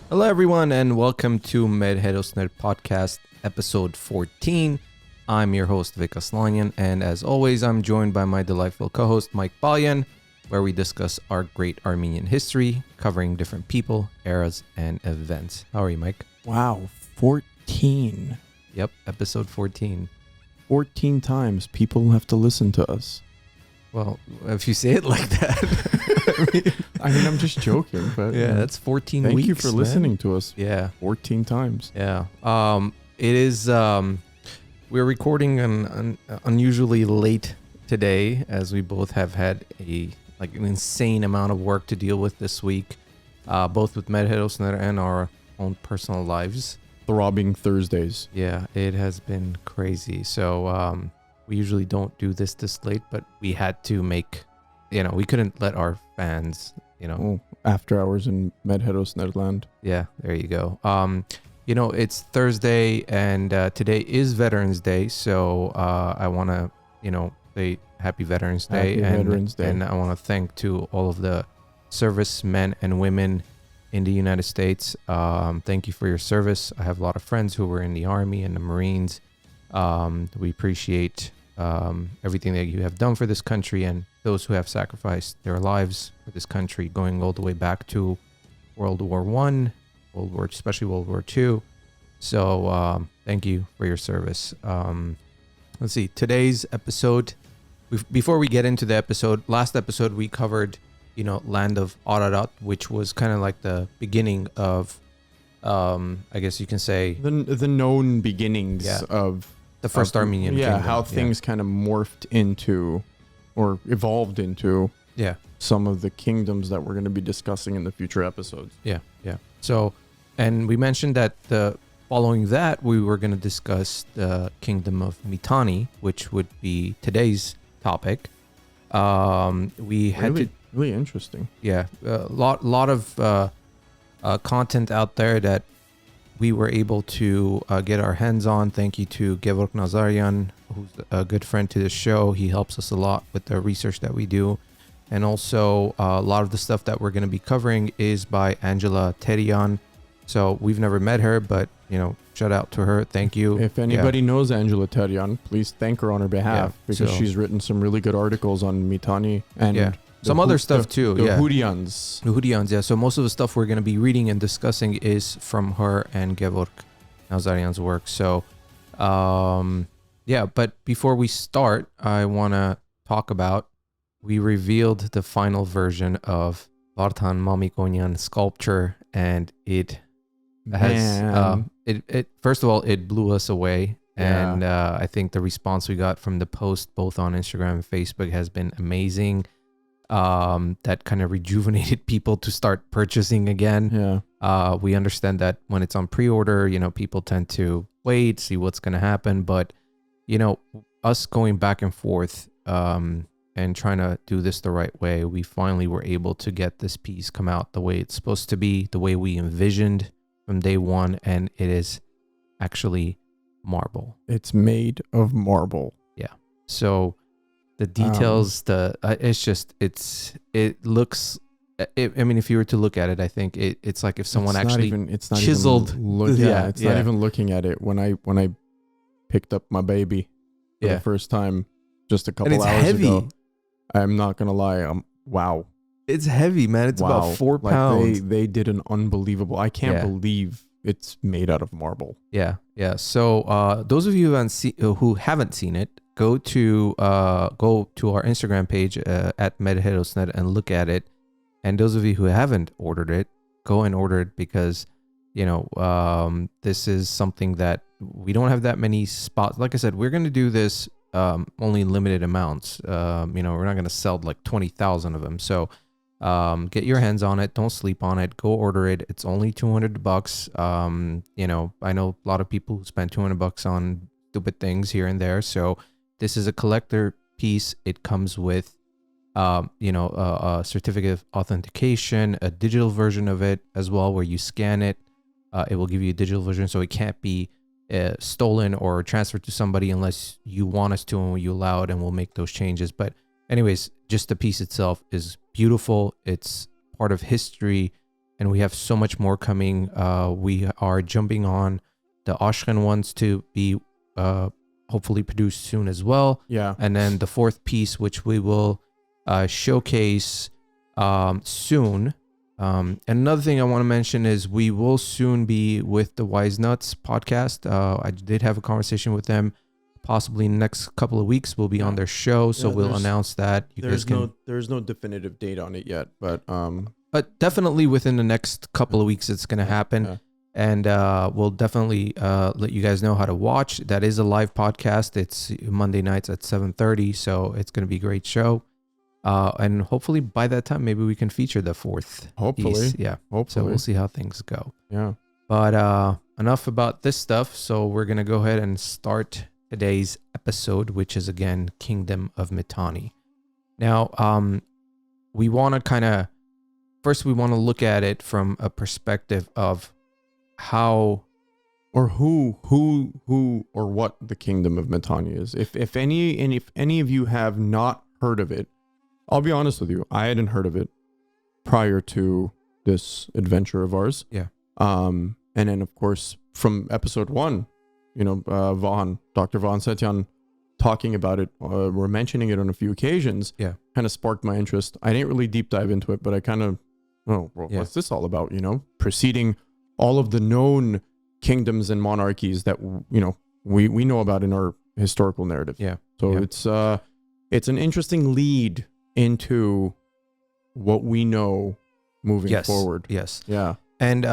Hello, everyone, and welcome to Mer Herosner podcast, episode 14. I'm your host, Vic and Mike, and as always, I'm joined by my delightful co-host, Mike Balyan, where we discuss our great Armenian history, covering different people, eras, and events. How are you, Mike? Wow, 14. Yep, episode 14. 14 times people have to listen to us. Well, if you say it like that. I mean, I'm just joking, but yeah, that's 14 thank weeks. you for listening to us. Yeah. 14 times. Yeah. It is, we're recording an unusually late today, as we both have had an insane amount of work to deal with this week, both with Mer Herosner and our own personal lives. Throbbing Thursdays. Yeah, it has been crazy. So, we usually don't do this late, but we had to make, we couldn't let our fans, After hours in Mer Herosner land. Yeah, there you go. It's Thursday, and today is Veterans Day, so I want to, say Happy Veterans Day. Happy Veterans Day. And I want to thank to all of the servicemen and women in the United States. Thank you for your service. I have a lot of friends who were in the Army and the Marines. We appreciate everything that you have done for this country and those who have sacrificed their lives for this country, going all the way back to World War I, especially World War II. So thank you for your service. Let's see, today's episode, before we get into the episode, last episode we covered, land of Ararat, which was kind of like the beginning of, I guess you can say, the known beginnings of the first Armenian kingdom. How things kind of morphed into or evolved into some of the kingdoms that we're going to be discussing in the future episodes. Yeah. So, and we mentioned that following that, we were going to discuss the Kingdom of Mitanni, which would be today's topic. We had really interesting. Yeah, a lot of content out there that we were able to get our hands on. Thank you to Gevork Nazarian, who's a good friend to the show. He helps us a lot with the research that we do. And also, a lot of the stuff that we're going to be covering is by Angela Terian. So we've never met her, but, shout out to her. Thank you. If anybody knows Angela Terian, please thank her on her behalf, because she's written some really good articles on Mitani and some other stuff too. The Hurrians. The Hurrians, yeah. So most of the stuff we're going to be reading and discussing is from her and Gevork Nazarian's work. So, but before we start, I want to talk about, we revealed the final version of Vartan Mamikonian sculpture, and it has, first of all, it blew us away. Yeah. And I think the response we got from the post, both on Instagram and Facebook, has been amazing. That kind of rejuvenated people to start purchasing again. Yeah. We understand that when it's on pre-order, people tend to wait, see what's going to happen. But, us going back and forth and trying to do this the right way, we finally were able to get this piece come out the way it's supposed to be, the way we envisioned from day one. And it is actually marble. It's made of marble. Yeah. So the details, it looks, if you were to look at it, I think it's like if someone it's not chiseled. Not even looking at it. When I picked up my baby for the first time just a couple hours ago, I'm not going to lie. Wow. It's heavy, man. It's about 4 pounds. They did an unbelievable, I can't believe it's made out of marble. Yeah. So those of you who haven't seen it, go to our Instagram page at Mer Herosner and look at it. And those of you who haven't ordered it, go and order it, because this is something that we don't have that many spots. Like I said, we're going to do this only in limited amounts. We're not going to sell like 20,000 of them. So get your hands on it. Don't sleep on it. Go order it. It's only $200. I know a lot of people who spend $200 on stupid things here and there. So this is a collector piece. It comes with, a certificate of authentication, a digital version of it as well, where you scan it. It will give you a digital version, so it can't be stolen or transferred to somebody unless you want us to, and you allow it, and we'll make those changes. But anyways, just the piece itself is beautiful. It's part of history. and we have so much more coming. We are jumping on the Ashken ones to be hopefully produced soon as well. Yeah. And then the fourth piece, which we will showcase soon. And another thing I want to mention is we will soon be with the Wise Nuts podcast. I did have a conversation with them. Possibly next couple of weeks we'll be on their show, so we'll announce that. There's no definitive date on it yet, but definitely within the next couple of weeks it's going to happen. Yeah. And we'll definitely let you guys know how to watch. That is a live podcast. It's Monday nights at 7:30, so it's going to be a great show. And hopefully by that time, maybe we can feature the fourth piece. Yeah. Hopefully. So we'll see how things go. Yeah. But enough about this stuff. So we're going to go ahead and start today's episode, which is, again, Kingdom of Mitanni. Now, we want to first we want to look at it from a perspective of how or who or what the Kingdom of Mitanni is. If any of you have not heard of it, I'll be honest with you, I hadn't heard of it prior to this adventure of ours. Yeah. And then of course from episode 1, Dr. Von Setyan talking about it, we're mentioning it on a few occasions. Yeah. Kind of sparked my interest. I didn't really deep dive into it, but I kind of, what's this all about? Preceding all of the known kingdoms and monarchies that we know about in our historical narrative. Yeah. So it's an interesting lead into what we know moving forward. Yes. Yeah. And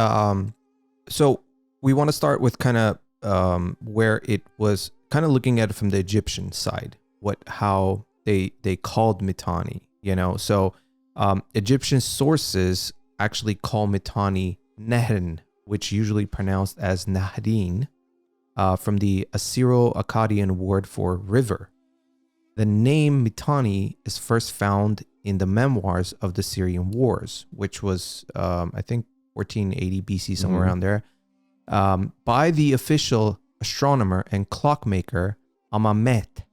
so we want to start with kind of where it was kind of looking at it from the Egyptian side, how they called Mitanni, So Egyptian sources actually call Mitanni Nehen, which usually pronounced as Nahdin, from the Assyro-Akkadian word for river. The name Mitanni is first found in the memoirs of the Syrian Wars, which was, I think, 1480 BC, somewhere around there, by the official astronomer and clockmaker Nahapet.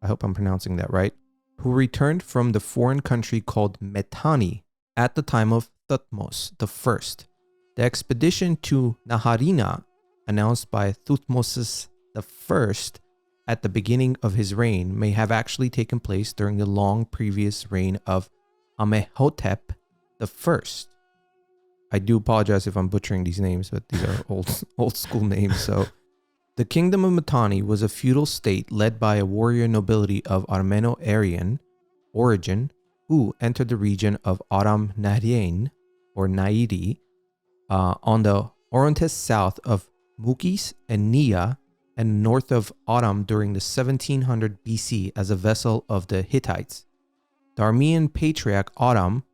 I hope I'm pronouncing that right, who returned from the foreign country called Mitani at the time of Thutmose I. The expedition to Naharina, announced by Thutmose I at the beginning of his reign, may have actually taken place during the long previous reign of Amenhotep I. I do apologize if I'm butchering these names, but these are old school names. So, the Kingdom of Mitanni was a feudal state led by a warrior nobility of Armeno-Aryan origin who entered the region of Aram Nahdian, or Nairi, on the Orontes south of Mukis and Nia, and north of Aram during the 1700 BC as a vessel of the Hittites. The Armenian patriarch Aram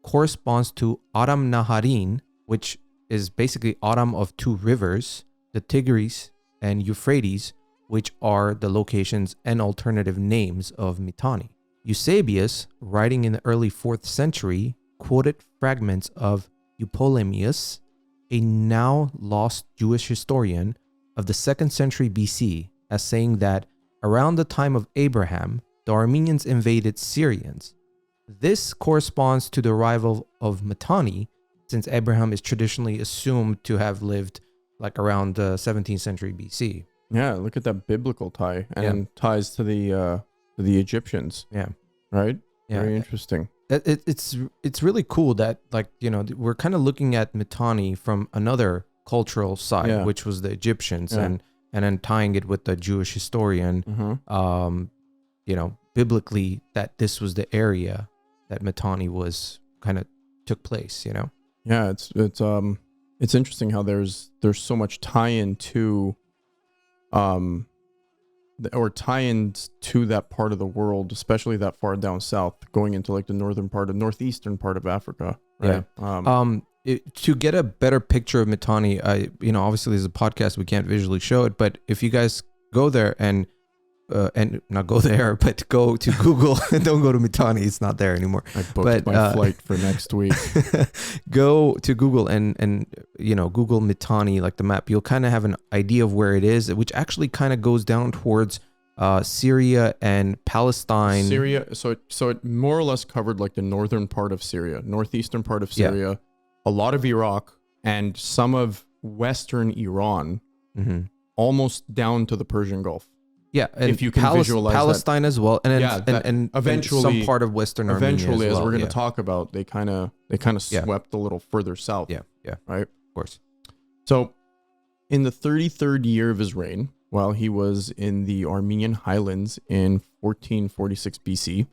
corresponds to Aram Naharin, which is basically Aram of two rivers, the Tigris and Euphrates, which are the locations and alternative names of Mitanni. Eusebius, writing in the early 4th century, quoted fragments of Eupolemius, a now lost Jewish historian of the 2nd century BC, as saying that around the time of Abraham, the Armenians invaded Syrians. This corresponds to the arrival of Mitanni, since Abraham is traditionally assumed to have lived like around the 17th century BC. Yeah, look at that biblical tie, and ties to the Egyptians. Yeah. Right? Yeah. Very interesting. It's really cool that, like, we're kind of looking at Mitanni from another cultural side, which was the Egyptians, and then tying it with the Jewish historian, biblically, that this was the area that Mitanni was kind of took place, Yeah, it's interesting how there's so much tie-in to tie-ins to that part of the world, especially that far down south, going into like the northeastern part of Africa, right? To get a better picture of Mitanni, obviously there's a podcast, we can't visually show it, but if you guys go there and not go there, but go to Google, don't go to Mitanni, it's not there anymore. I booked my flight for next week. Go to Google and Google Mitanni, like the map. You'll kind of have an idea of where it is, which actually kind of goes down towards Syria and Palestine. So it more or less covered like the northern part of Syria, northeastern part of Syria, a lot of Iraq and some of Western Iran, almost down to the Persian Gulf. Yeah, and if you can visualize Palestine as well, and then, Yeah, and eventually- some part of Western Armenia eventually, as as well. we're going to Yeah. talk about, they kind of Yeah. swept a little further south. Yeah, yeah, Right? of course. So, in the 33rd year of his reign, while he was in the Armenian highlands in 1446 BC,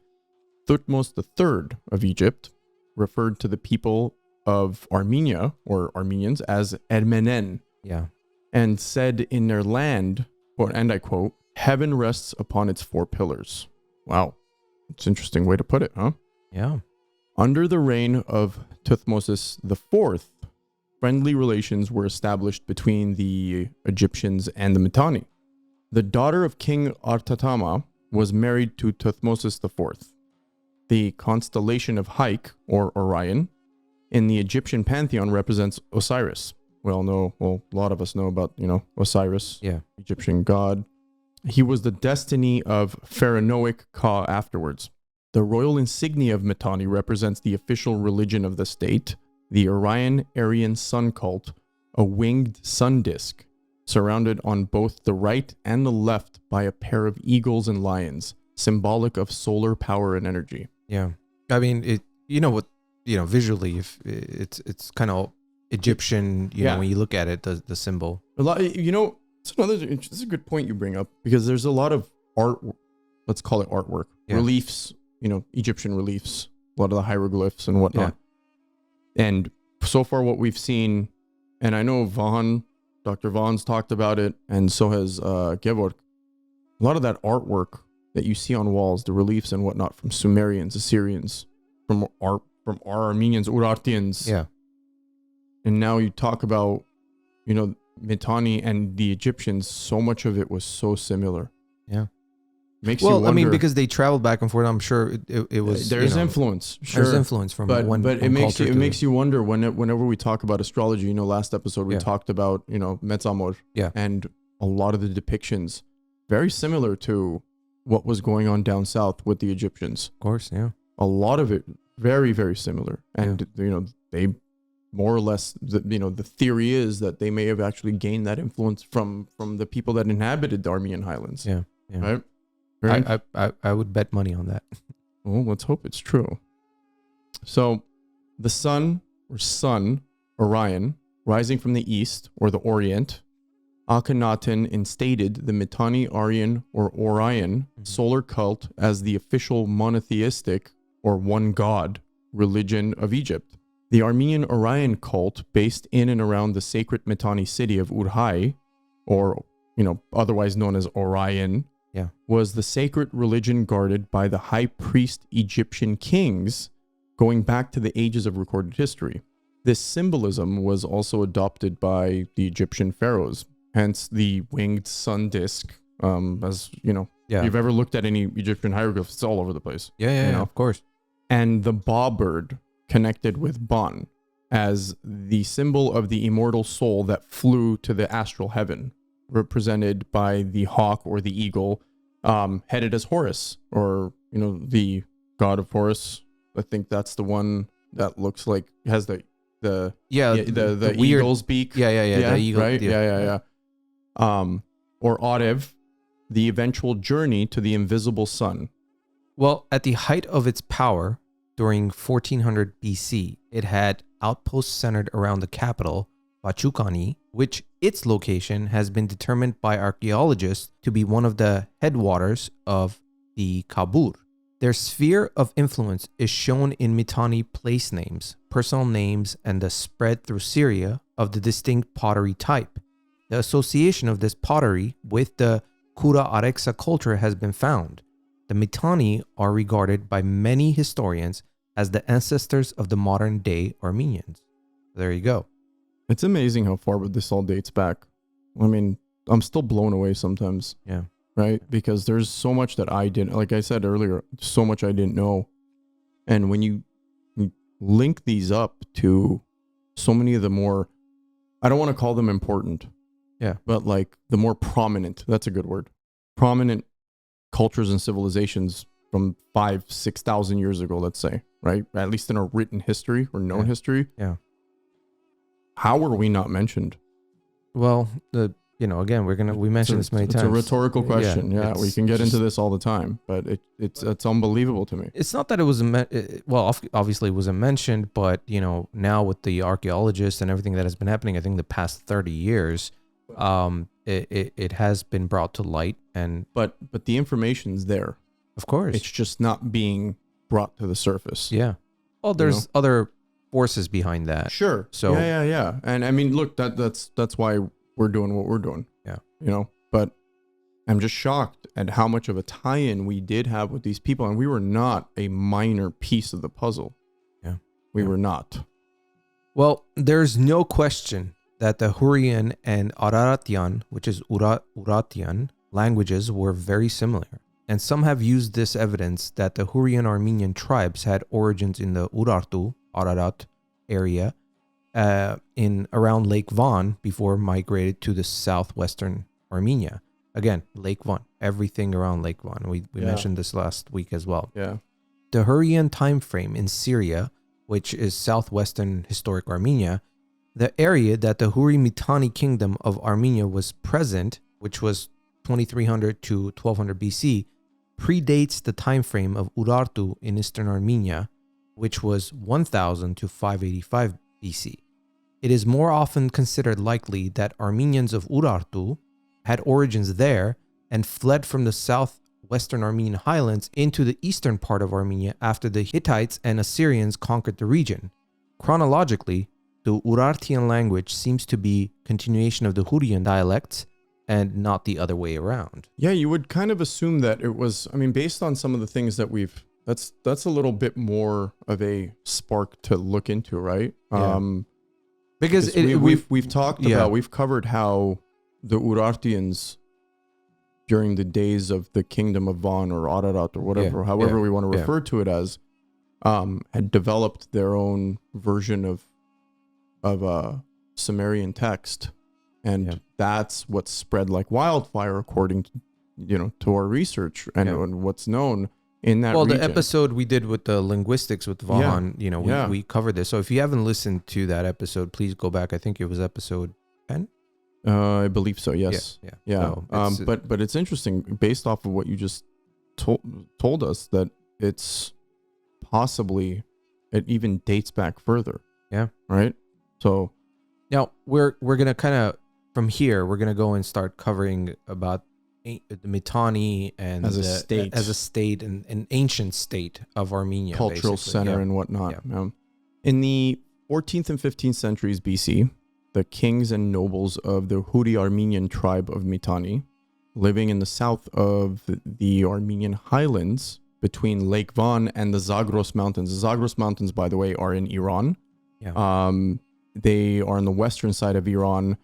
Thutmose III of Egypt referred to the people of Armenia, or Armenians, as Ermenen, Yeah. and said in their land, and I quote, "Heaven rests upon its four pillars." Wow. It's an interesting way to put it, huh? Yeah. Under the reign of Thutmose IV, friendly relations were established between the Egyptians and the Mitani. The daughter of King Artatama was married to Thutmose IV. The constellation of Hayk, or Orion, in the Egyptian pantheon represents Osiris. We all know, well, a lot of us know about, Osiris, Yeah. Egyptian god. He was the destiny of pharaonic Ka afterwards. The royal insignia of Mitani represents the official religion of the state, the Orion Aryan sun cult, a winged sun disk, surrounded on both the right and the left by a pair of eagles and lions, symbolic of solar power and energy. Yeah. I mean, visually, if it's kind of Egyptian, Yeah. when you look at it, the symbol. A lot, this is a good point you bring up, because there's a lot of art, let's call it artwork, Yeah. reliefs, Egyptian reliefs, a lot of the hieroglyphs and whatnot. And so far what we've seen, and I know Dr. Vaughn's talked about it, and so has Gevorg, a lot of that artwork that you see on walls, the reliefs and whatnot, from Sumerians, Assyrians, from our Armenians, Urartians. Yeah. And now you talk about, Mitani and the Egyptians, so much of it was so similar. Yeah. Makes you wonder. I mean, because they traveled back and forth, I'm sure it was. There's influence. Sure. There's influence from but one. But one it makes you wonder whenever we talk about astrology. Last episode we talked about Metzamor. Yeah. And a lot of the depictions very similar to what was going on down south with the Egyptians. Of course, yeah. A lot of it very, very similar, and they more or less, the theory is that they may have actually gained that influence from the people that inhabited the Armenian highlands. Yeah, yeah. Right. I would bet money on that. Well, let's hope it's true. So, the sun, Orion, rising from the east, or the Orient, Akhenaten instated the Mitani Aryan, or Orion, solar cult as the official monotheistic, or one god, religion of Egypt. The Armenian Orion cult, based in and around the sacred Mitani city of Urhai, or otherwise known as Orion, was the sacred religion guarded by the high priest Egyptian kings, going back to the ages of recorded history. This symbolism was also adopted by the Egyptian pharaohs, hence the winged sun disk. As if you've ever looked at any Egyptian hieroglyphs, it's all over the place. Yeah, of course. And the ba bird, connected with Ban, as the symbol of the immortal soul that flew to the astral heaven, represented by the hawk or the eagle, headed as Horus, or the god of Horus. I think that's the one that looks like has the weird eagle's beak. Yeah, the eagle, right. Yeah. Or Arev, the eventual journey to the invisible sun. Well, at the height of its power, during 1400 BC, it had outposts centered around the capital, Bachukani, which its location has been determined by archaeologists to be one of the headwaters of the Kabur. Their sphere of influence is shown in Mitani place names, personal names, and the spread through Syria of the distinct pottery type. The association of this pottery with the Kura Areksa culture has been found. The Mitani are regarded by many historians as the ancestors of the modern-day Armenians. There you go. It's amazing how far this all dates back. I mean, I'm still blown away sometimes. Yeah. Right? Because there's so much that I didn't, like I said earlier, so much I didn't know. And when you link these up to so many of the more, I don't want to call them important. Yeah. But like the more prominent, that's a good word, prominent cultures and civilizations from 5,000-6,000 years ago, let's say, right? At least in our written history or known history. Yeah. How were we not mentioned? Well, again, we mentioned this many times. It's a rhetorical question. Yeah, we can get into this all the time, but it's unbelievable to me. It's not that it was obviously it wasn't mentioned, but now with the archaeologists and everything that has been happening, I think the past 30 years, it has been brought to light, and but the information's there. Of course, it's just not being brought to the surface. Yeah. Well, there's other forces behind that. Sure. So yeah. And I mean, look, that's why we're doing what we're doing. Yeah. But I'm just shocked at how much of a tie-in we did have with these people, and we were not a minor piece of the puzzle. Yeah. We were not. Well, there's no question that the Hurrian and Araratian, which is Urartian languages, were very similar. And some have used this evidence that the Hurrian Armenian tribes had origins in the Urartu, Ararat area, in around Lake Van before migrated to the southwestern Armenia. Again, Lake Van, everything around Lake Van. We mentioned this last week as well. Yeah. The Hurrian time frame in Syria, which is southwestern historic Armenia, the area that the Hurri-Mitani kingdom of Armenia was present, which was 2300 to 1200 BC, predates the time frame of Urartu in eastern Armenia, which was 1000 to 585 BC. It is more often considered likely that Armenians of Urartu had origins there and fled from the southwestern Armenian highlands into the eastern part of Armenia after the Hittites and Assyrians conquered the region. Chronologically, the Urartian language seems to be continuation of the Hurrian dialects and not the other way around. Yeah, you would kind of assume that it was, I mean, based on some of the things that that's a little bit more of a spark to look into, right? Yeah. Because we've talked about, we've covered how the Urartians during the days of the Kingdom of Van or Ararat or whatever, however we want to refer to it as, had developed their own version of Sumerian text, and that's what spread like wildfire according to to our research and what's known in that region. The episode we did with the linguistics with Vahan, we covered this. So if you haven't listened to that episode, please go back. I think it was episode 10. I believe so. Yes. Yeah. So but it's interesting based off of what you just told us that it's possibly it even dates back further. Yeah. Right. So now we're gonna kind of from here we're gonna go and start covering about the Mitani and as a state and an ancient state of Armenia, cultural center and whatnot. Yeah. In the 14th and 15th centuries BC, the kings and nobles of the Hurri Armenian tribe of Mitani, living in the south of the Armenian highlands between Lake Van and the Zagros Mountains. The Zagros Mountains, by the way, are in Iran. Yeah. They are on the western side of Iran,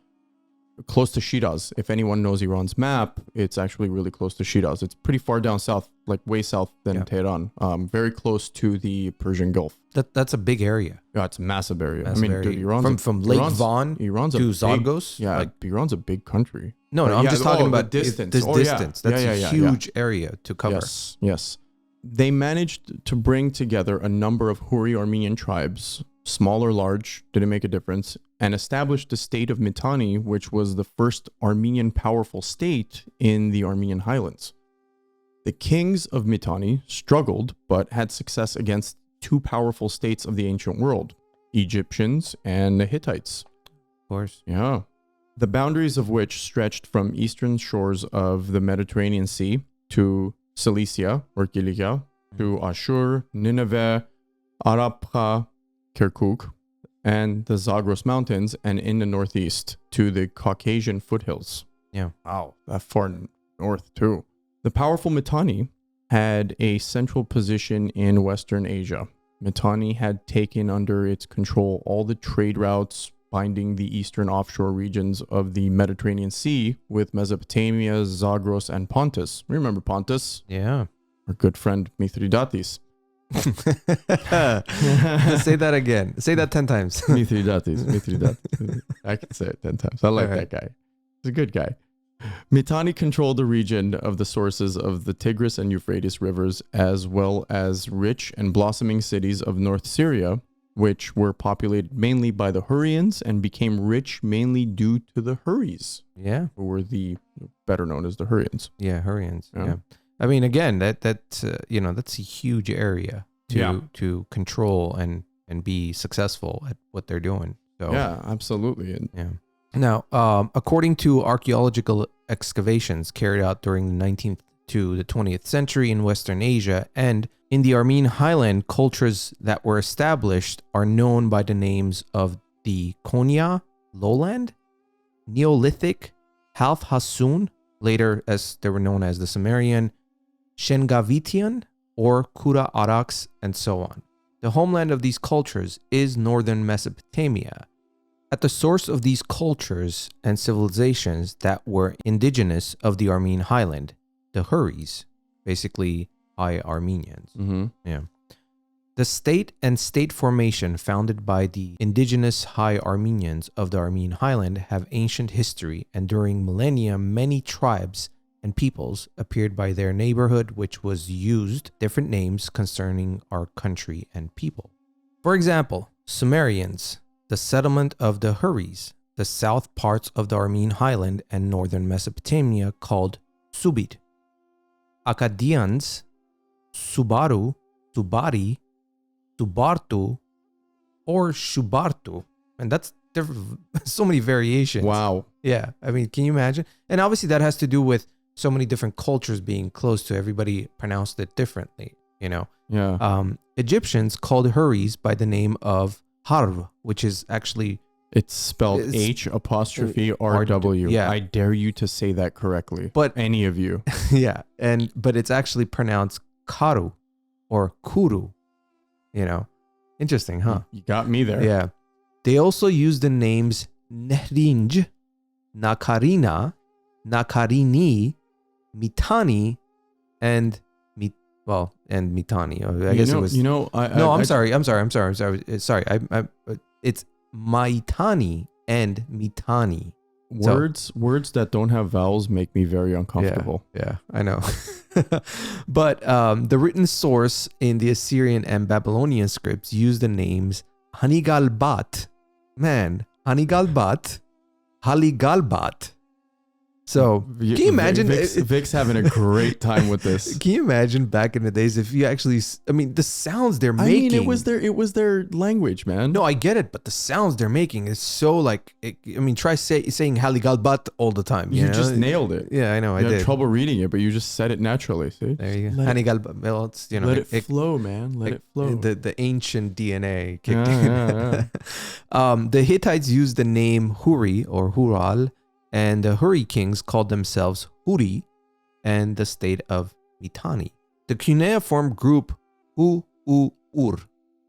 close to Shiraz. If anyone knows Iran's map, it's actually really close to Shiraz. It's pretty far down south, like way south than Tehran. Very close to the Persian Gulf. That's a big area. Yeah, it's a massive area. Dude, Iran's from Lake Van to Zagros. Iran's a big country. No, I'm just talking about the distance. Distance. That's a huge area to cover. Yes. They managed to bring together a number of Hurri Armenian tribes, small or large, didn't make a difference, and established the state of Mitani, which was the first Armenian powerful state in the Armenian highlands. The kings of Mitani struggled, but had success against two powerful states of the ancient world, Egyptians and the Hittites. Of course. Yeah. The boundaries of which stretched from eastern shores of the Mediterranean Sea to Cilicia or Kilikia, to Ashur, Nineveh, Arabkha, Kirkuk, and the Zagros Mountains, and in the northeast to the Caucasian foothills. Yeah. Wow, that far north too. The powerful Mitani had a central position in Western Asia. Mitani had taken under its control all the trade routes binding the eastern offshore regions of the Mediterranean Sea with Mesopotamia, Zagros, and Pontus. Remember Pontus? Yeah. Our good friend Mithridates. Say that again. Say that 10 times. Mithridates. I can say it 10 times. I like that guy. He's a good guy. Mitani controlled the region of the sources of the Tigris and Euphrates rivers, as well as rich and blossoming cities of North Syria, which were populated mainly by the Hurrians and became rich mainly due to the Hurries, Yeah. who were the better known as the Hurrians. Yeah. Hurrians. Yeah. Yeah. I mean, again, that's that's a huge area to control and be successful at what they're doing. So Yeah, absolutely. And yeah. Now, according to archaeological excavations carried out during the 19th to the 20th century in Western Asia and in the Armenian highland, cultures that were established are known by the names of the Konya lowland, Neolithic, Half Hassun, later as they were known as the Sumerian, Shengavitian, or Kura Arax, and so on. The homeland of these cultures is northern Mesopotamia. At the source of these cultures and civilizations that were indigenous of the Armenian highland, the Hurries, basically High Armenians. Yeah. The state and state formation founded by the indigenous High Armenians of the Armenian highland have ancient history, and during millennia many tribes and peoples appeared by their neighborhood, which was used different names concerning our country and people. For example, Sumerians, the settlement of the Hurries, the south parts of the Armenian highland and northern Mesopotamia called Subit. Akkadians, Subaru, Subari, Subartu, or Shubartu. And that's so many variations. wow. Yeah. I mean, can you imagine? And obviously that has to do with so many different cultures being close to everybody pronounced it differently, Yeah. Egyptians called Hurries by the name of Harv, which is actually It's spelled It's- H''RW. Yeah. I dare you to say that correctly. But- any of you. yeah, but it's actually pronounced Karu or Kuru, Interesting, huh? You got me there. Yeah. They also use the names Nehrinj, Nakarina, Nakarini, Mitani, and Mitani. I guess it was. I'm sorry. It's Maitani and Mitani. Words that don't have vowels make me very uncomfortable. Yeah, I know. But the written source in the Assyrian and Babylonian scripts use the names Hanigalbat, Hanigalbat, Haligalbat. So can you imagine? Vic's having a great time with this. Can you imagine back in the days if you actually? I mean, the sounds they're making. it was their language, man. No, I get it, but the sounds they're making is so like. Try saying Haligalbat all the time. You just nailed it. Yeah, I know. I You did. had trouble reading it, but you just said it naturally. See, There you go. Hanigalbat. Well, it's let it flow, man. Let it flow. The ancient DNA kicked Yeah. in. The Hittites used the name Huri or Hural, and the Hurri kings called themselves Huri and the state of Mitani. The cuneiform group Hu-U-Ur.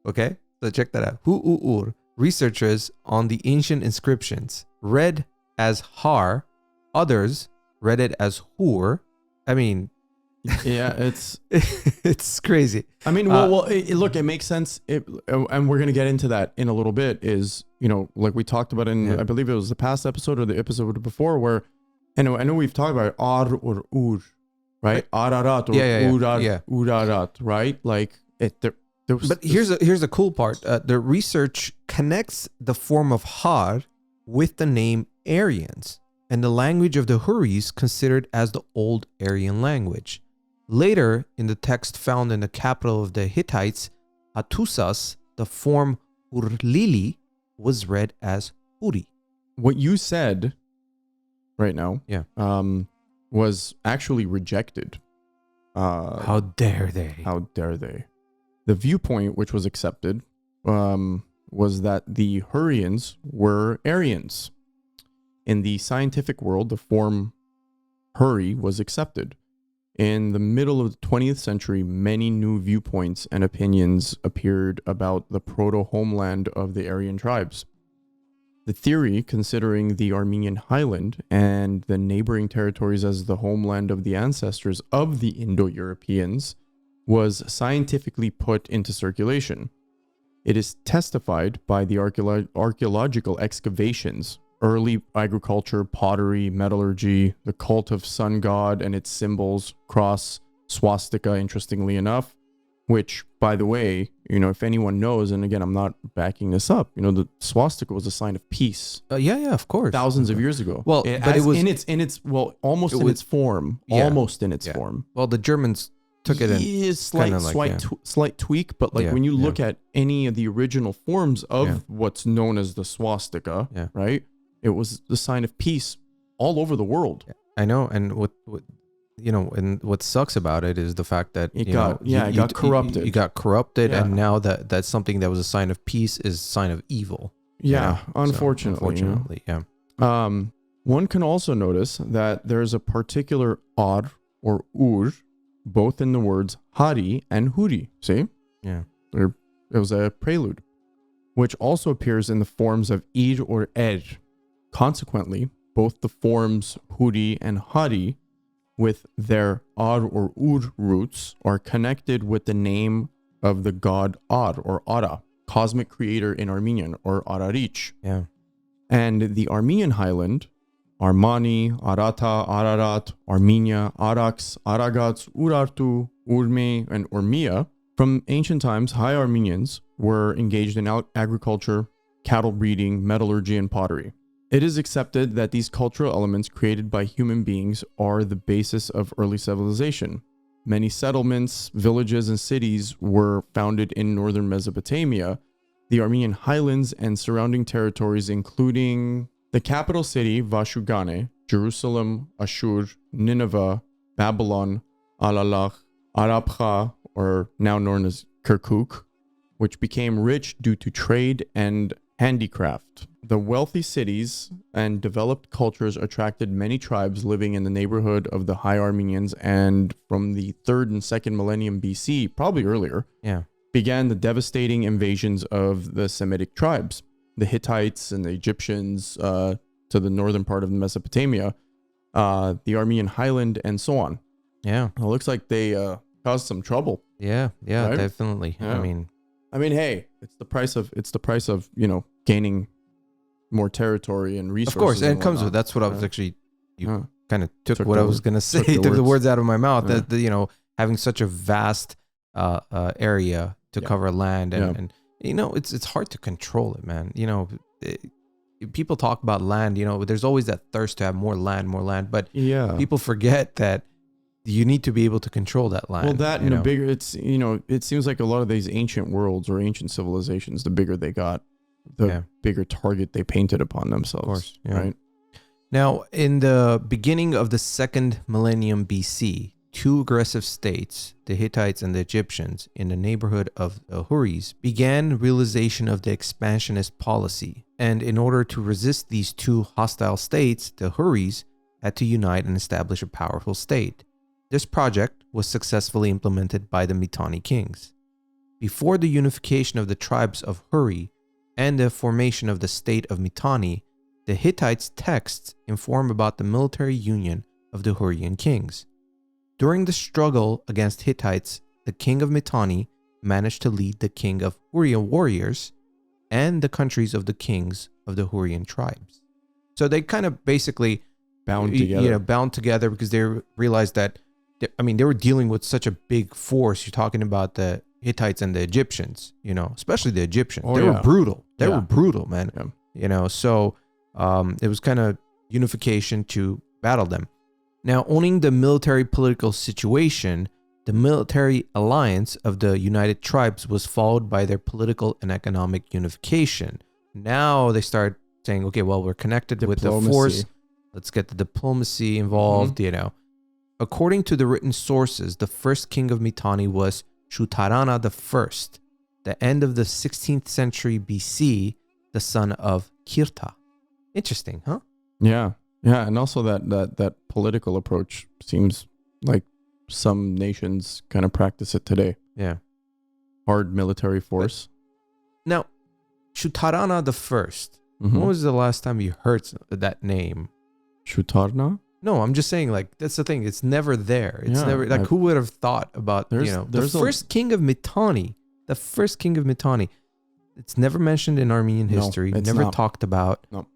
Okay, so check that out. Hu-U-Ur. Researchers on the ancient inscriptions read as Har, others read it as Hur. I mean, Yeah, it's crazy. I mean, look, it makes sense. And we're gonna get into that in a little bit. Is like we talked about in I believe it was the past episode or the episode before where I know we've talked about Ar or Ur, right? Ararat or Urarat, right? Like it. There was. But here's the cool part. The research connects the form of Har with the name Aryans and the language of the Hurris considered as the old Aryan language. Later, in the text found in the capital of the Hittites, Hattusas, the form Urlili was read as Uri. What you said right now, was actually rejected. How dare they? How dare they? The viewpoint which was accepted was that the Hurrians were Aryans. In the scientific world, the form Hurri was accepted. In the middle of the 20th century, many new viewpoints and opinions appeared about the proto-homeland of the Aryan tribes. The theory, considering the Armenian highland and the neighboring territories as the homeland of the ancestors of the Indo-Europeans, was scientifically put into circulation. It is testified by the archaeological excavations, early agriculture, pottery, metallurgy, the cult of sun god and its symbols, cross, swastika, interestingly enough, which, by the way, if anyone knows, and again, I'm not backing this up, the swastika was a sign of peace Yeah, of course. thousands of years ago. Well, but it was almost in its form. Well, the Germans took it in slight tweak, but when you look at any of the original forms of what's known as the swastika, right? It was the sign of peace all over the world. I know, and and what sucks about it is the fact that it got corrupted. You got corrupted, and now that's something that was a sign of peace is a sign of evil. Yeah, unfortunately. Yeah. One can also notice that there's a particular odd or ur, both in the words hari and huri. See? Yeah. It was a prelude, which also appears in the forms of id or ed. Consequently, both the forms huri and hari, with their Ad or Ur roots, are connected with the name of the god Ad or Ara, cosmic creator in Armenian, or Ararich. Yeah. And the Armenian highland, Armani, Arata, Ararat, Armenia, Arax, Aragats, Urartu, Urme, and Urmia, from ancient times, High Armenians were engaged in agriculture, cattle breeding, metallurgy, and pottery. It is accepted that these cultural elements created by human beings are the basis of early civilization. Many settlements, villages, and cities were founded in northern Mesopotamia, the Armenian highlands, and surrounding territories, including the capital city, Vashugane, Jerusalem, Ashur, Nineveh, Babylon, Alalach, Arabcha, or now known as Kirkuk, which became rich due to trade and handicraft. The wealthy cities and developed cultures attracted many tribes living in the neighborhood of the High Armenians, and from the 3rd and 2nd millennium BC, probably earlier, began the devastating invasions of the Semitic tribes, the Hittites and the Egyptians to the northern part of Mesopotamia, the Armenian highland, and so on. Yeah. It looks like they caused some trouble. Yeah, right? Definitely. Yeah. I mean, hey, it's the price of gaining more territory and resources. Of course, and it comes with that's what I was actually kind of took what I was going to say, took the words out of my mouth. That having such a vast area to cover land, and it's hard to control it, man. People talk about land. There's always that thirst to have more land, but people forget that you need to be able to control that land. Well, that and bigger. It's it seems like a lot of these ancient worlds or ancient civilizations, the bigger they got, the bigger target they painted upon themselves. Of course, right? Now, in the beginning of the 2nd millennium BC, two aggressive states, the Hittites and the Egyptians, in the neighborhood of the Huris, began realization of the expansionist policy. And in order to resist these two hostile states, the Huris had to unite and establish a powerful state. This project was successfully implemented by the Mitani kings. Before the unification of the tribes of Huri and the formation of the state of Mitani, the Hittites' texts inform about the military union of the Hurrian kings. During the struggle against Hittites, the king of Mitani managed to lead the king of Hurrian warriors and the countries of the kings of the Hurrian tribes. So they kind of basically bound together because they realized that, they were dealing with such a big force. You're talking about the Hittites and the Egyptians, especially the Egyptians. They were brutal. They were brutal, man. So it was kind of unification to battle them. Now, owning the military political situation, the military alliance of the United Tribes was followed by their political and economic unification. Now they start saying, okay, well, we're connected with the force. Let's get the diplomacy involved, According to the written sources, the first king of Mitani was Shutarana I, the end of the 16th century BC, the son of Kirta. Interesting, huh? Yeah, and also that political approach seems like some nations kind of practice it today. Yeah. Hard military force. Now, Shutarana I, when was the last time you heard that name? Shutarna? No, I'm just saying, that's the thing. It's never there. It's never, who would have thought about, the first king of Mitani, it's never mentioned in Armenian history, never talked about. No.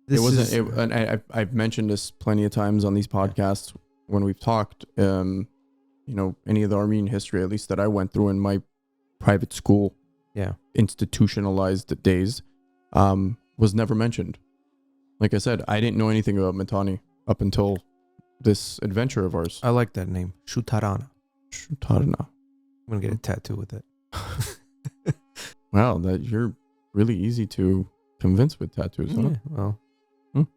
This I've mentioned this plenty of times on these podcasts when we've talked. any of the Armenian history, at least that I went through in my private school, institutionalized days, was never mentioned. Like I said, I didn't know anything about Mitani up until this adventure of ours. I like that name. Shutarana. Shutarana. I'm going to get a tattoo with it. Wow, that you're really easy to convince with tattoos, huh? Yeah, well,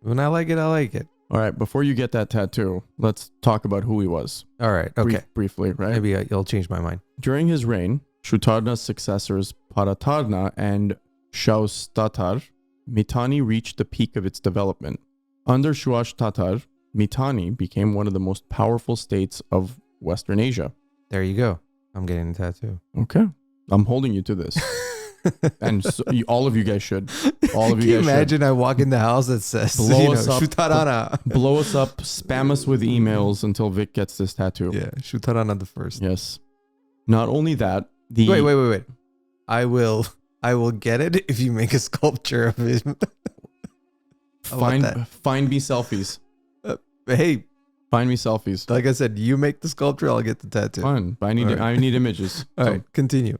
when I like it, I like it. All right, before you get that tattoo, let's talk about who he was. All right, okay. Briefly, right? Maybe you'll change my mind. During his reign, Shutarna's successors Paratarna and Shaustatar, Mitani reached the peak of its development. Under Shuashtatar, Mitani became one of the most powerful states of Western Asia. There you go. I'm getting a tattoo. Okay. I'm holding you to this. And so all of you guys should. All of you Can you guys imagine I walk in the house that says, Blow us up. Shutarana. blow us up, spam us with emails until Vic gets this tattoo. Yeah, Shutarana the first. Yes. Not only that, Wait. I will get it if you make a sculpture of him. find me selfies. Hey, Find me selfies. like I said, you make the sculpture, I'll get the tattoo. Fine. But I need images. All So, right, continue.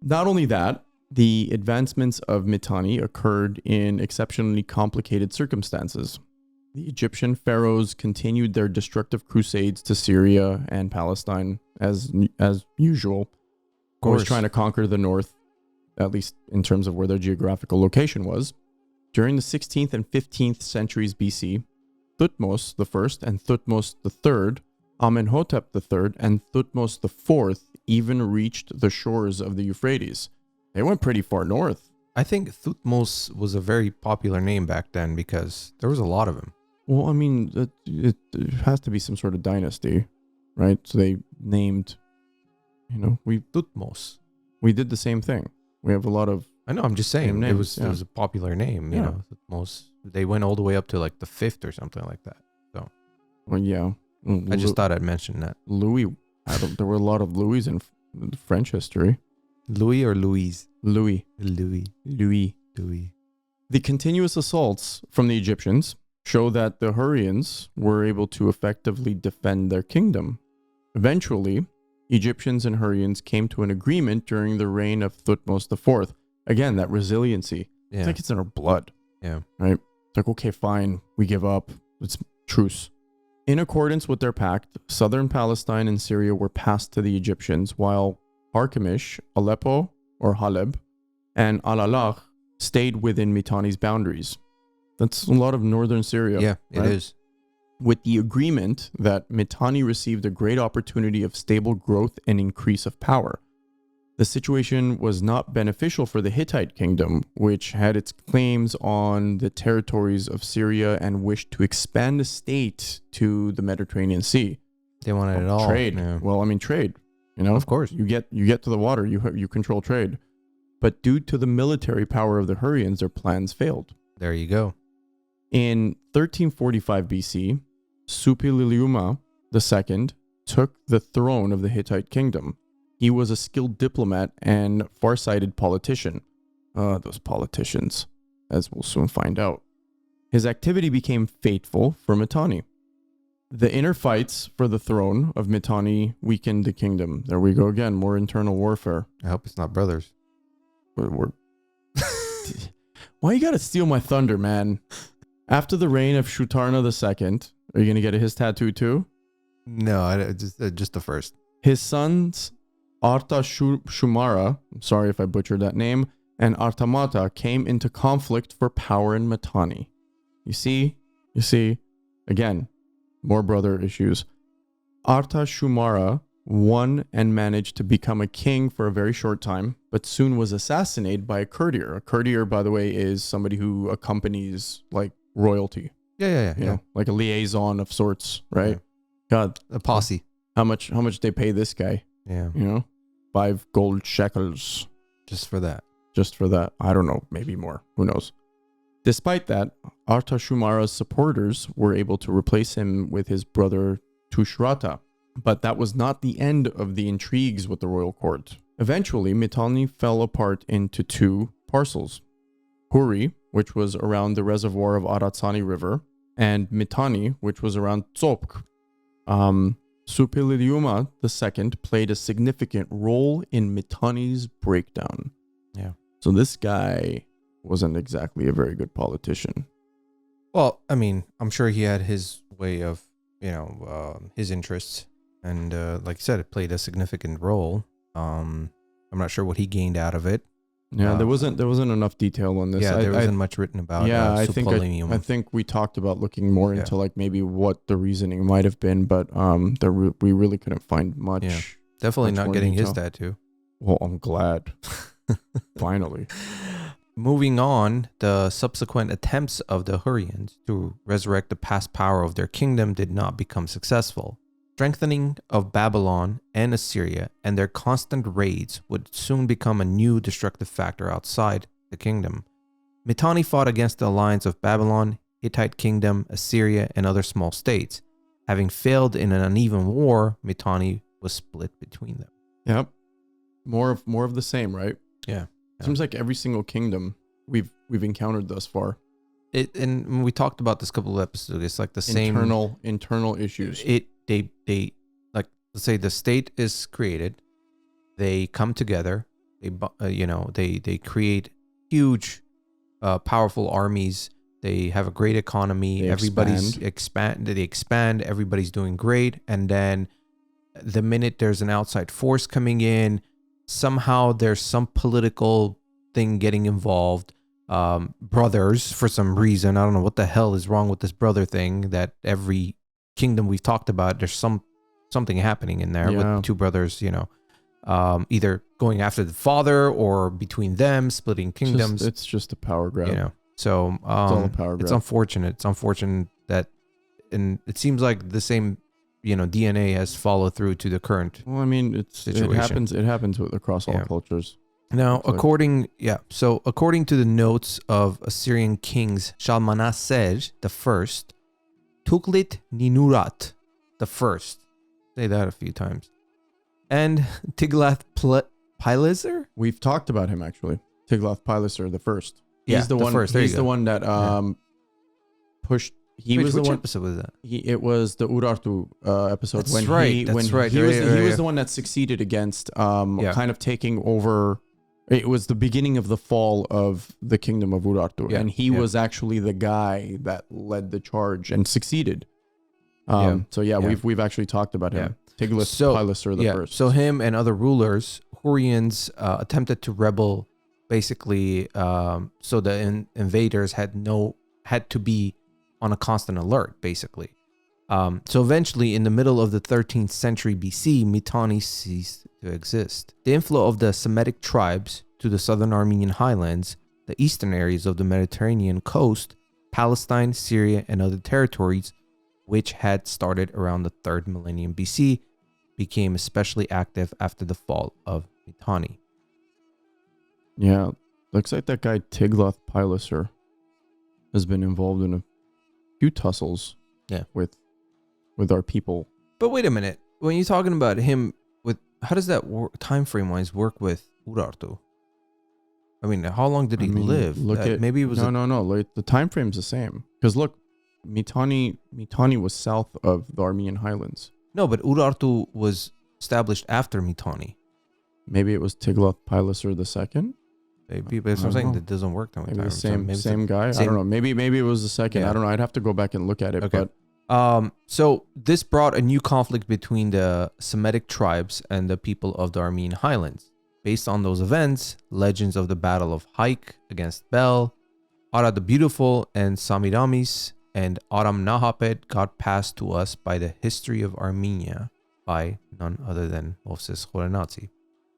not only that, the advancements of Mitani occurred in exceptionally complicated circumstances. The Egyptian pharaohs continued their destructive crusades to Syria and Palestine as usual. Of course, trying to conquer the north, at least in terms of where their geographical location was. During the 16th and 15th centuries BC, Thutmose I and Thutmose III, Amenhotep III, and Thutmose IV even reached the shores of the Euphrates. They went pretty far north. I think Thutmose was a very popular name back then because there was a lot of them. Well, I mean, it has to be some sort of dynasty, right? So they named, Thutmose. we did the same thing. We have a lot of, I know, I'm just saying. Names, It was a popular name, Yeah. Thutmose. They went all the way up to like the 5th or something like that. well, yeah. I just thought I'd mention that. Louis, there were a lot of Louis in French history. Louis or Louise? Louis. Louis. The continuous assaults from the Egyptians show that the Hurrians were able to effectively defend their kingdom. Eventually, Egyptians and Hurrians came to an agreement during the reign of Thutmose IV. Again, that resiliency. Yeah. It's like it's in our blood. Yeah. Right? It's like, okay, fine. We give up. It's truce. In accordance with their pact, southern Palestine and Syria were passed to the Egyptians, while Carchemish, Aleppo or Haleb, and Al-Alach stayed within Mitani's boundaries. That's a lot of northern Syria. Yeah, it right? is. With the agreement that Mitani received a great opportunity of stable growth and increase of power. The situation was not beneficial for the Hittite kingdom, which had its claims on the territories of Syria and wished to expand the state to the Mediterranean Sea. They wanted it all. Trade. Yeah. Well, I mean, trade. Of course. You get to the water, you control trade. But due to the military power of the Hurrians, their plans failed. There you go. In 1345 BC, Suppiluliuma II took the throne of the Hittite kingdom. He was a skilled diplomat and far-sighted politician. Those politicians, as we'll soon find out. His activity became fateful for Mitani. The inner fights for the throne of Mitani weakened the kingdom. There we go again, more internal warfare. I hope it's not brothers. We're Why you gotta steal my thunder, man? After the reign of Shutarna II, are you gonna get his tattoo too? No, just the first. His sons Arta Shumara, I'm sorry if I butchered that name, and Artamata came into conflict for power in Mitani. You see, again, more brother issues. Arta Shumara won and managed to become a king for a very short time, but soon was assassinated by a courtier. A courtier, by the way, is somebody who accompanies like royalty. Yeah. You know, like a liaison of sorts, right? Yeah. God, A posse. how much they pay this guy? Yeah. 5 gold shekels Just for that. just for that. I don't know, maybe more. Who knows? Despite that, Arta Shumara's supporters were able to replace him with his brother Tushrata. But that was not the end of the intrigues with the royal court. Eventually, Mitani fell apart into 2 parcels. Huri, which was around the reservoir of Aratsani River, and Mitani, which was around Tzopk. Suppiluliuma II played a significant role in Mitani's breakdown. Yeah. So this guy wasn't exactly a very good politician. Well, I mean, I'm sure he had his way of, his interests. And like you said, it played a significant role. I'm not sure what he gained out of it. Yeah, there wasn't enough detail on this. Yeah, there wasn't much written about. I think we talked about looking more into like maybe what the reasoning might have been, but we really couldn't find much. Yeah. Definitely much not more getting detail. his tattoo. Well, I'm glad. Finally. Moving on, the subsequent attempts of the Hurrians to resurrect the past power of their kingdom did not become successful. Strengthening of Babylon and Assyria and their constant raids would soon become a new destructive factor outside the kingdom. Mitani fought against the alliance of Babylon, Hittite kingdom, Assyria, and other small states. Having failed in an uneven war, Mitani was split between them. Yep. More of the same, right? Yeah. Seems like every single kingdom we've encountered thus far. And we talked about this a couple of episodes. It's like the same internal issues. They like, let's say the state is created, they come together, they create huge, powerful armies. They have a great economy. Everybody's expand. They expand. Everybody's doing great. And then the minute there's an outside force coming in, somehow there's some political thing getting involved. Brothers, for some reason, I don't know what the hell is wrong with this brother thing, that every kingdom we've talked about, there's something happening in there with two brothers, either going after the father or between them, splitting kingdoms. It's just a power grab. So it's all a power grab. It's unfortunate. It's unfortunate that, and it seems like the same, DNA has followed through to the current. Well, I mean, situation. It happens across all cultures. Now, according to the notes of Assyrian kings Shalmaneser the First, Tuklit Ninurat the First, say that a few times, and Tiglath-Pileser. We've talked about him actually. Tiglath-Pileser the First. He's the one. He's the one that pushed. Which episode was that? It was the Urartu episode. That's right. He was the one that succeeded against kind of taking over. It was the beginning of the fall of the kingdom of Urartu, and he was actually the guy that led the charge and succeeded. We've actually talked about him. Tiglath-Pileser the First. So him and other rulers, Hurrians, attempted to rebel, basically, so the invaders had to be on a constant alert, basically. So eventually, in the middle of the 13th century BC, Mitani ceased to exist. The inflow of the Semitic tribes to the southern Armenian highlands, the eastern areas of the Mediterranean coast, Palestine, Syria, and other territories, which had started around the 3rd millennium BC, became especially active after the fall of Mitani. Yeah, looks like that guy Tiglath-Pileser has been involved in a few tussles with our people. But wait a minute, when you're talking about him, how does that time frame wise work with Urartu? I mean, how long did he live? Maybe it was no. Like, the time frame's the same, because look, Mitani was south of the Armenian highlands. No, but Urartu was established after Mitani. Maybe it was Tiglath-Pileser II. Maybe, but I'm saying that doesn't work that way. Maybe the same guy. I don't know. Maybe it was the second. Yeah. I don't know. I'd have to go back and look at it. Okay. But so this brought a new conflict between the Semitic tribes and the people of the Armenian highlands. Based on those events, legends of the Battle of Hayk against Bel, Ara the Beautiful, and Samiramis and Aram Nahapet got passed to us by the history of Armenia by none other than Moses Khorenatsi.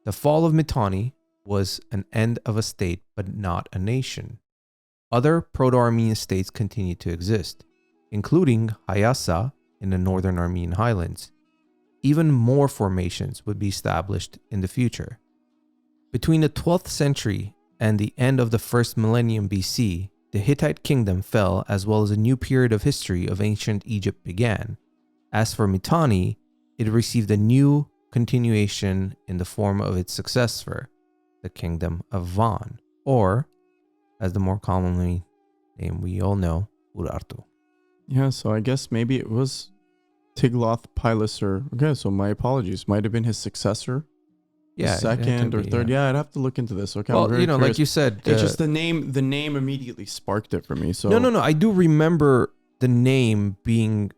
The fall of Mitani was an end of a state, but not a nation. Other Proto-Armenian states continued to exist, including Hayasa in the northern Armenian highlands. Even more formations would be established in the future. Between the 12th century and the end of the 1st millennium BC, the Hittite kingdom fell, as well as a new period of history of ancient Egypt began. As for Mitani, it received a new continuation in the form of its successor, the kingdom of Van, or, as the more commonly name we all know, Urartu. Yeah, so I guess maybe it was Tiglath-Pileser. Okay, so my apologies. Might have been his successor. Yeah, Second or third. Yeah, I'd have to look into this. Okay, I'm well, very curious. like you said, It's just the name. The name immediately sparked it for me. So no. I do remember the name being,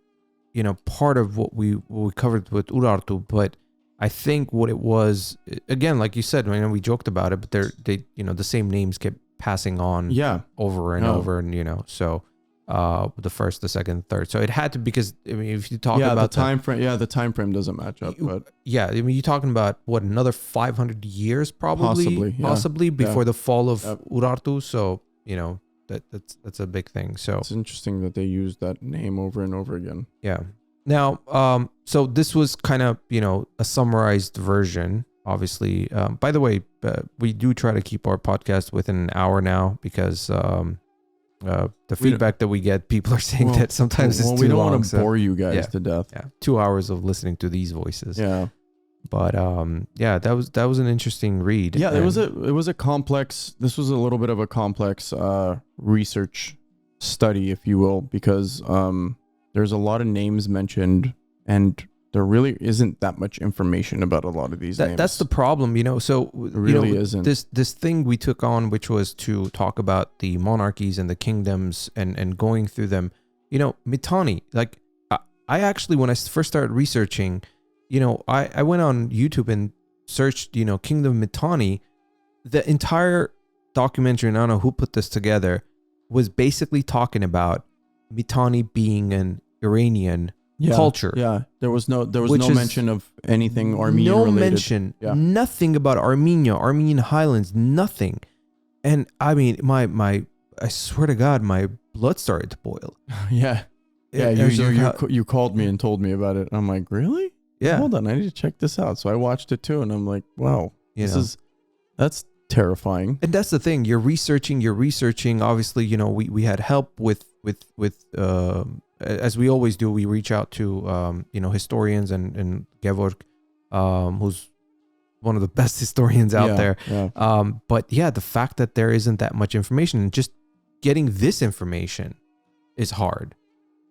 part of what we covered with Urartu, but I think what it was, again, like you said, we joked about it, but they the same names kept passing on, over and over, and so. The first, the second, third. So it had to, because if you talk about the time frame, the time frame doesn't match up. But you're talking about what, another 500 years possibly before the fall of Urartu. So that's a big thing. So it's interesting that they use that name over and over again. Yeah. Now, so this was kind of a summarized version. Obviously, by the way, we do try to keep our podcast within an hour now, because the feedback that we get, people are saying that sometimes it's too long. We don't want to bore you guys to death. Yeah, 2 hours of listening to these voices. Yeah, but that was an interesting read. Yeah, it was a complex. This was a little bit of a complex research study, if you will, because there's a lot of names mentioned, and there really isn't that much information about a lot of these names. That's the problem, So it really isn't. This thing we took on, which was to talk about the monarchies and the kingdoms and going through them. Mitani. Like I actually, when I first started researching, I went on YouTube and searched, Kingdom of Mitanni. The entire documentary, and I don't know who put this together, was basically talking about Mitani being an Iranian culture. Yeah, there was no mention of anything Armenian related. No mention, nothing about Armenia, Armenian Highlands, nothing. And I mean, I swear to God, my blood started to boil. Yeah. You called me and told me about it. I'm like, really? Yeah. Hold on, I need to check this out. So I watched it too, and I'm like, wow, that's terrifying. And that's the thing. You're researching. Obviously, we had help with as we always do. We reach out to historians and Gevorg, who's one of the best historians out there. Yeah. But the fact that there isn't that much information, and just getting this information is hard.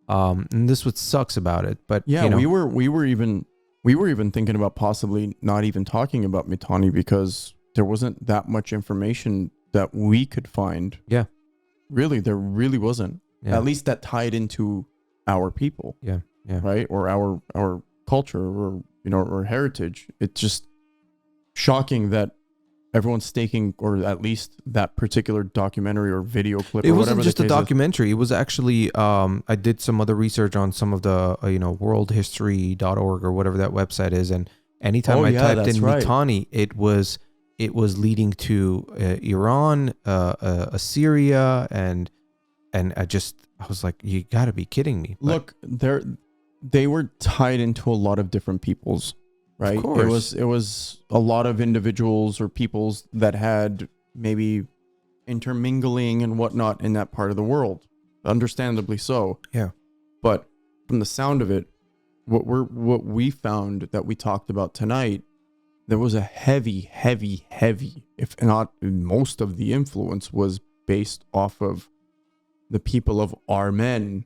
And this is what sucks about it. But we were even thinking about possibly not even talking about Mitani, because there wasn't that much information that we could find. Yeah. Really, there really wasn't. Yeah. At least that tied into our people. Yeah. Yeah. Right? Or our culture, or or heritage. It's just shocking that everyone's staking, or at least that particular documentary or video clip. It wasn't just a documentary. It was actually I did some other research on some of the worldhistory.org or whatever that website is, and anytime I typed in Mitani, it was leading to Iran, Assyria, and I was like, you got to be kidding me. But look, they were tied into a lot of different peoples. Right. Of course. It was a lot of individuals or peoples that had maybe intermingling and whatnot in that part of the world. Understandably so. Yeah. But from the sound of it, what we found that we talked about tonight, there was a heavy, if not most of the influence was based off of the people of Armen,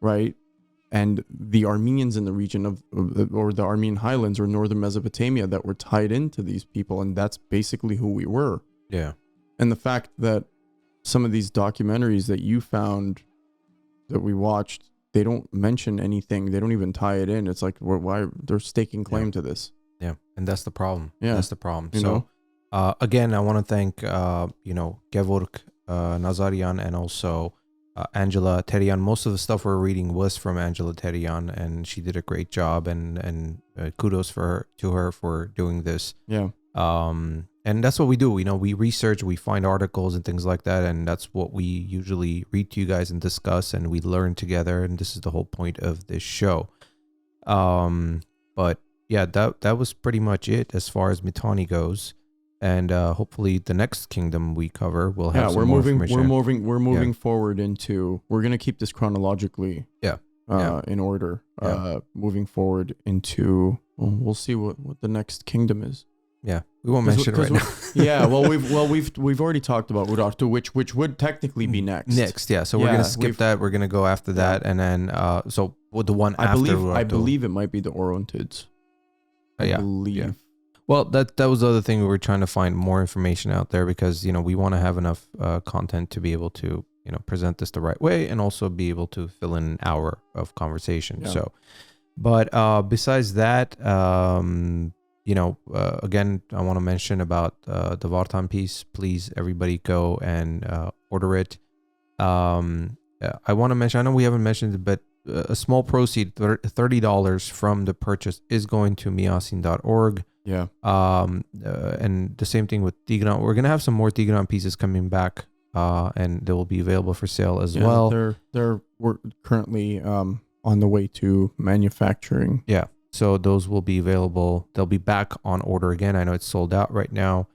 right? And the Armenians in the region or the Armenian Highlands or northern Mesopotamia that were tied into these people. And that's basically who we were. Yeah. And the fact that some of these documentaries that you found, that we watched, they don't mention anything. They don't even tie it in. It's like, why they're staking claim to this. Yeah. And that's the problem. Yeah. That's the problem. Again, I want to thank, Gevorg Nazarian, and also Angela Terian. Most of the stuff we're reading was from Angela Terian, and she did a great job, and kudos to her for doing this. Yeah. And that's what we do. We research, we find articles and things like that, and that's what we usually read to you guys and discuss, and we learn together, and this is the whole point of this show. But yeah, that was pretty much it as far as Mitani goes. And hopefully the next kingdom we cover will have some more information. We're moving forward into, we're going to keep this chronologically in order. Moving forward into, we'll see what the next kingdom is. Yeah, we won't mention it right now. Yeah, well, we've already talked about Urartu, which would technically be next. Next, yeah. So we're gonna skip that. We're gonna go after that, and then so with the one after Urartu. I believe it might be the Orontids. I believe. Yeah. Well, that was the other thing. We were trying to find more information out there because we want to have enough content to be able to present this the right way and also be able to fill in an hour of conversation. Yeah. So, but besides that, again, I want to mention about the Vartan piece. Please, everybody, go and order it. I want to mention. I know we haven't mentioned it, but a small proceed, $30 from the purchase, is going to miasin.org. Yeah. And the same thing with Tigran. We're gonna have some more Tigran pieces coming back, and they will be available for sale as well. We're currently on the way to manufacturing. Yeah. So those will be available. They'll be back on order again. I know it's sold out right now.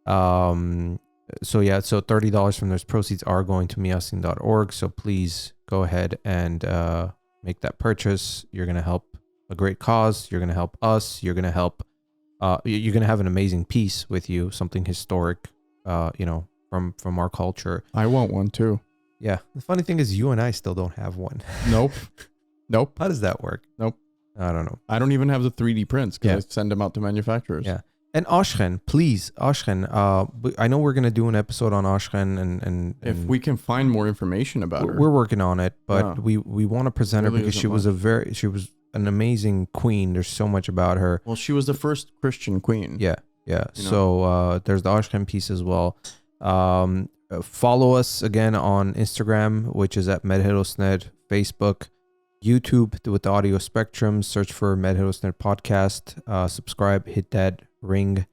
So $30 from those proceeds are going to miasin.org. So please go ahead and make that purchase. You're gonna help a great cause. You're gonna help us. You're gonna help. You're going to have an amazing piece with you, something historic, from our culture. I want one too. Yeah. The funny thing is you and I still don't have one. Nope. How does that work? Nope. I don't know. I don't even have the 3D prints because I send them out to manufacturers. Yeah. And Ashken, please, Ashken. I know we're going to do an episode on Ashken and if we can find more information about her. We're working on it, but we want to present her because she was an amazing queen. There's so much about her. Well, she was the first Christian queen. Yeah. So there's the Ashken piece as well. Follow us again on Instagram, which is at Mer Herosner, Facebook, YouTube with the audio spectrum. Search for Mer Herosner podcast. Subscribe, hit that ring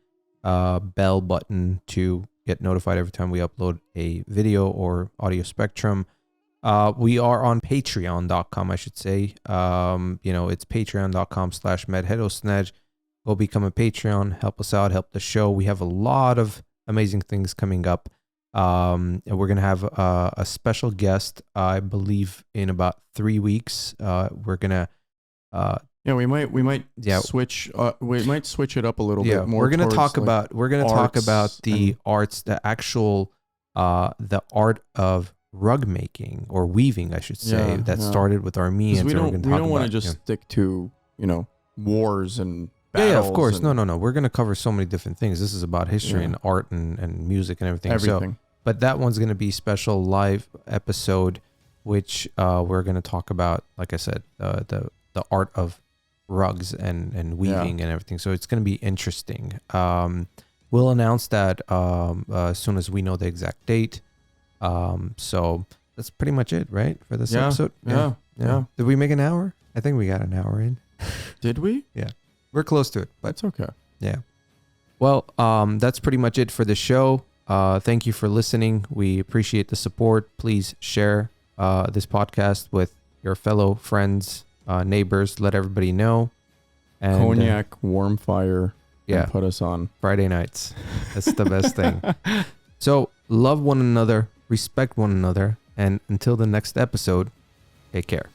bell button to get notified every time we upload a video or audio spectrum. We are on patreon.com, I should say. It's patreon.com/Mer Herosner. Go become a Patreon. Help us out. Help the show. We have a lot of amazing things coming up. And we're going to have a special guest, I believe, in about 3 weeks. We're going to... we might switch. We might switch it up a little bit more. We're going to talk about the arts, the actual the art of rug making or weaving, I should say, that started with Armenians. We don't want to just stick to wars and battles. Yeah, of course. No. We're going to cover so many different things. This is about history and art and music and everything. So, but that one's going to be special live episode, which we're going to talk about, like I said, the art of rugs and weaving and everything. So it's going to be interesting. We'll announce that as soon as we know the exact date. So that's pretty much it, right, for this episode? Yeah. Did we make an hour? I think we got an hour in. Did we? Yeah. We're close to it, but it's okay. Yeah. Well, that's pretty much it for the show. Thank you for listening. We appreciate the support. Please share this podcast with your fellow friends, neighbors. Let everybody know. And, Cognac, warm fire. And put us on Friday nights. That's the best thing. So love one another, respect one another, and until the next episode, take care.